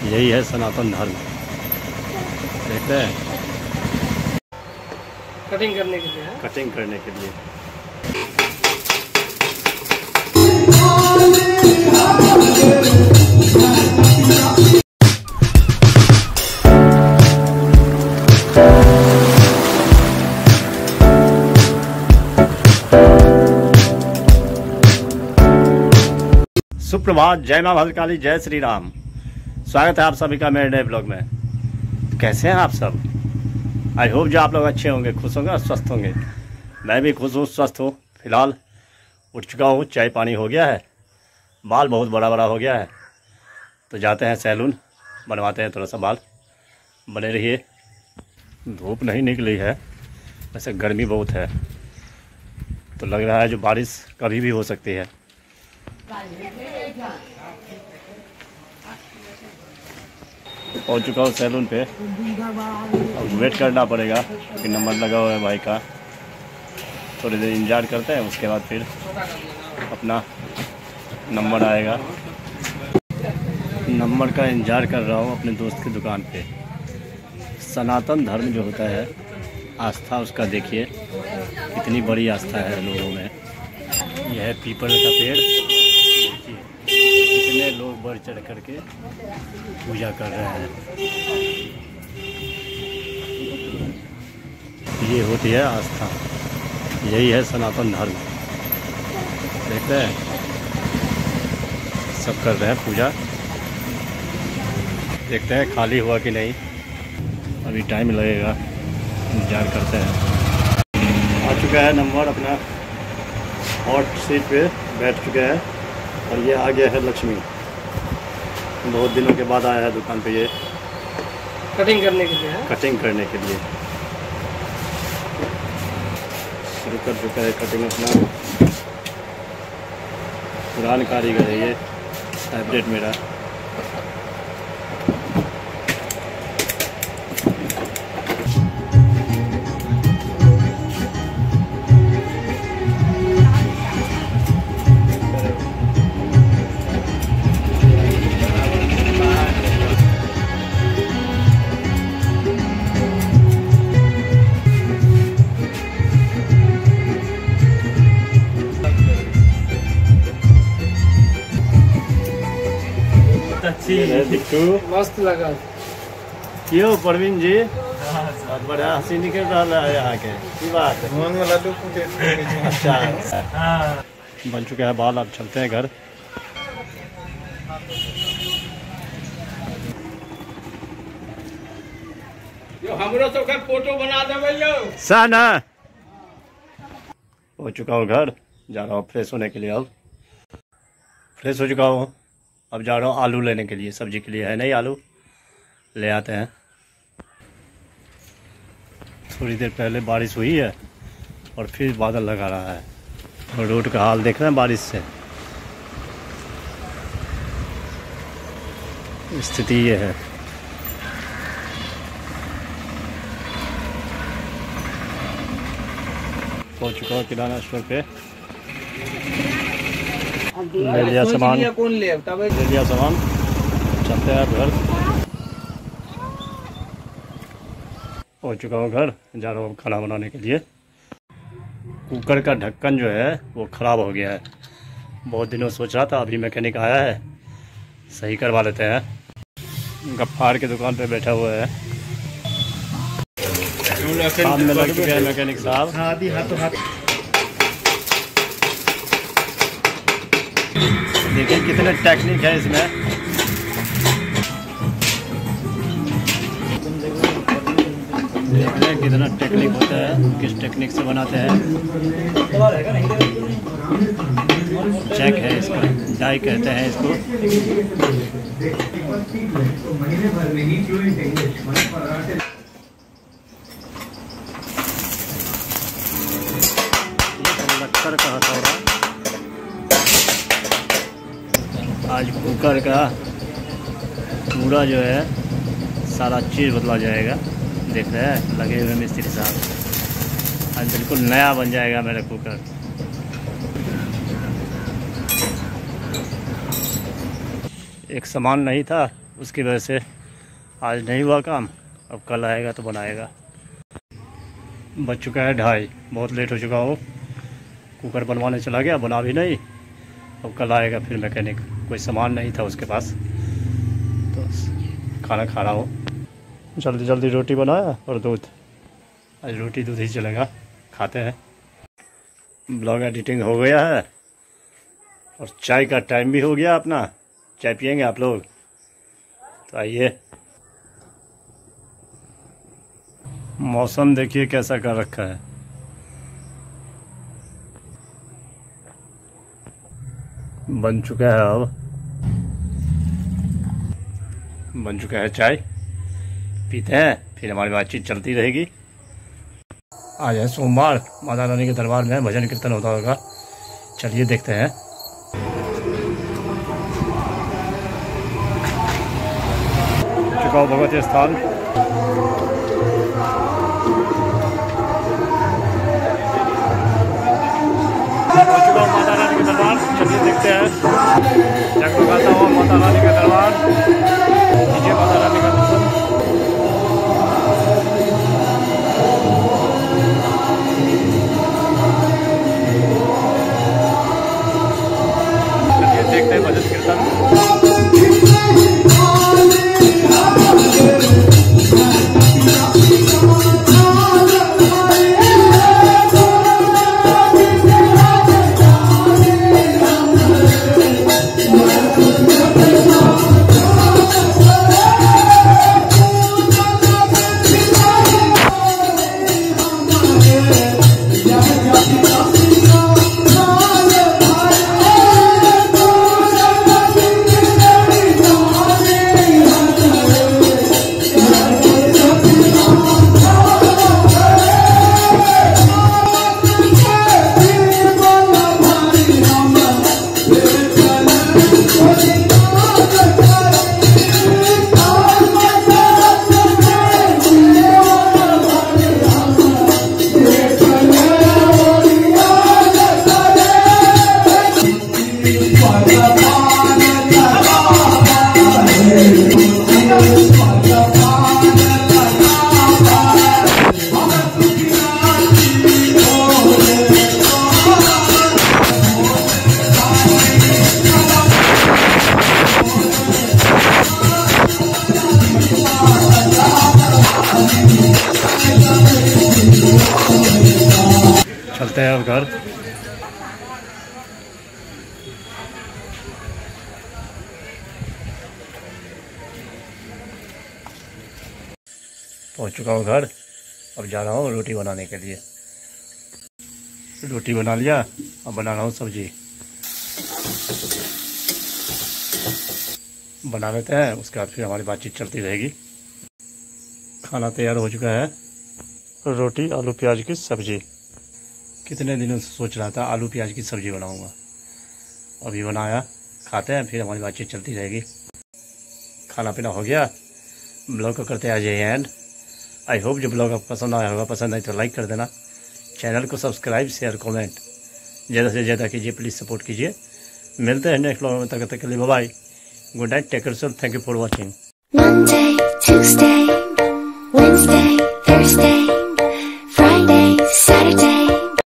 यही है सनातन धर्म। देखते हैं कटिंग करने के लिए है? कटिंग करने के लिए। सुप्रभात, जय मां भद्रकाली, जय श्री राम। स्वागत है आप सभी का मेरे नए ब्लॉग में। कैसे हैं आप सब? आई होप जो आप लोग अच्छे होंगे, खुश होंगे और स्वस्थ होंगे। मैं भी खुश हूँ, स्वस्थ हूँ। फिलहाल उठ चुका हूँ, चाय पानी हो गया है, बाल बहुत बड़ा बड़ा हो गया है, तो जाते हैं सैलून, बनवाते हैं थोड़ा सा बाल। बने रहिए। धूप नहीं निकली है, वैसे गर्मी बहुत है, तो लग रहा है जो बारिश कभी भी हो सकती है। पहुंच चुका हूँ सैलून पे। अब वेट करना पड़ेगा क्योंकि नंबर लगा हुआ है भाई का। थोड़ी देर इंतजार करते हैं, उसके बाद फिर अपना नंबर आएगा। नंबर का इंतजार कर रहा हूँ अपने दोस्त की दुकान पे। सनातन धर्म जो होता है, आस्था उसका देखिए कितनी बड़ी आस्था है लोगों में। यह है पीपल का पेड़, कितने लोग बढ़ चढ़ करके पूजा कर रहे हैं। ये होती है आस्था, यही है सनातन धर्म। देखते हैं सब कर रहे हैं पूजा। देखते हैं खाली हुआ कि नहीं, अभी टाइम लगेगा, इंतजार करते हैं। आ चुका है नंबर, अपना हॉट सीट पे बैठ चुके हैं। और ये आ गया है लक्ष्मी, बहुत दिनों के बाद आया है दुकान पे। ये कटिंग करने के लिए है? कटिंग करने के लिए शुरू कर चुका है कटिंग अपना। पुरान कारीगर है ये, फेवरेट मेरा। मस्त लगा। क्यों प्रवीण जी, बहुत बड़ा हंसी निकल रहा है यहाँ के, की बात है? अच्छा, बन चुका है बाल, अब चलते हैं घर। हमरो तो फोटो बना देवे साना। हो चुका हूँ घर, जा रहा हूँ फ्रेश होने के लिए। अब फ्रेश हो चुका हूँ, अब जा रहा हूँ आलू लेने के लिए। सब्जी के लिए है नहीं आलू, ले आते हैं। थोड़ी देर पहले बारिश हुई है और फिर बादल लगा रहा है, और रोड का हाल देख रहे हैं बारिश से। स्थिति ये है। पहुंच चुका हूँ किराना स्टोर पे, ले लिया सामान, ले लिया सामान, चलते हैं घर। पहुंच चुका हूँ घर, जा रहा हूँ खाना बनाने के लिए। कुकर का ढक्कन जो है वो ख़राब हो गया है, बहुत दिनों सोच रहा था, अभी मैकेनिक आया है, सही करवा लेते हैं। गफ्फार की दुकान पे बैठा हुआ है, काम में लग चुके हैं मैकेनिक साहब। देखिए कितने टेक्निक है इसमें। देखते हैं कितना टेक्निक होता है, किस टेक्निक से बनाते हैं। चेक है इसका, डाई कहते हैं इसको। लक्कर का हथौड़ा, आज कुकर का पूरा जो है सारा चीज़ बदला जाएगा। देख रहे हैं लगे हुए मिस्त्री साहब, आज बिल्कुल नया बन जाएगा मेरा कुकर। एक सामान नहीं था उसकी वजह से आज नहीं हुआ काम। अब कल आएगा तो बनाएगा। बज चुका है 2:30, बहुत लेट हो चुका हूँ। कुकर बनवाने चला गया, बना भी नहीं। अब कल आएगा फिर मैकेनिक, कोई सामान नहीं था उसके पास, तो खाना खा रहा हूँ। जल्दी जल्दी रोटी बनाया और दूध। आज रोटी दूध ही चलेगा, खाते हैं। ब्लॉग एडिटिंग हो गया है और चाय का टाइम भी हो गया अपना। चाय पियेंगे आप लोग? तो आइए। मौसम देखिए कैसा कर रखा है। बन चुका है, अब बन चुका है चाय, पीते हैं फिर हमारी बातचीत चलती रहेगी। आज है सोमवार, माता रानी के दरबार में भजन कीर्तन होता होगा। चलिए देखते हैं। चुका हूँ भगवती स्थान। पहुँच चुका हूँ माता रानी के दरबार। चलिए देखते हैं। जगमगाता हुआ माता रानी का दरबार। कीजिए माता रानी का दर्शन। देखते हैं भजन कीर्तन। चलते हैं अब घर। पहुंच चुका हूँ घर। अब जा रहा हूँ रोटी बनाने के लिए। रोटी बना लिया, अब बना रहा हूँ सब्जी। बना लेते हैं, उसके बाद फिर हमारी बातचीत चलती रहेगी। खाना तैयार हो चुका है, रोटी आलू प्याज की सब्जी। कितने दिनों से सोच रहा था आलू प्याज की सब्जी बनाऊंगा, अभी बनाया। खाते हैं फिर हमारी बातचीत चलती रहेगी। खाना पीना हो गया, ब्लॉग को करते आ जाइए एंड। आई होप जो ब्लॉग आपको पसंद आया होगा, पसंद आए तो लाइक कर देना, चैनल को सब्सक्राइब शेयर कमेंट ज़्यादा से ज़्यादा कीजिए, प्लीज़ सपोर्ट कीजिए। मिलते हैं नेक्स्ट ब्लॉग में, तब तक के लिए bye, good night, take care, thank you for watching. Monday, Tuesday, Wednesday, Thursday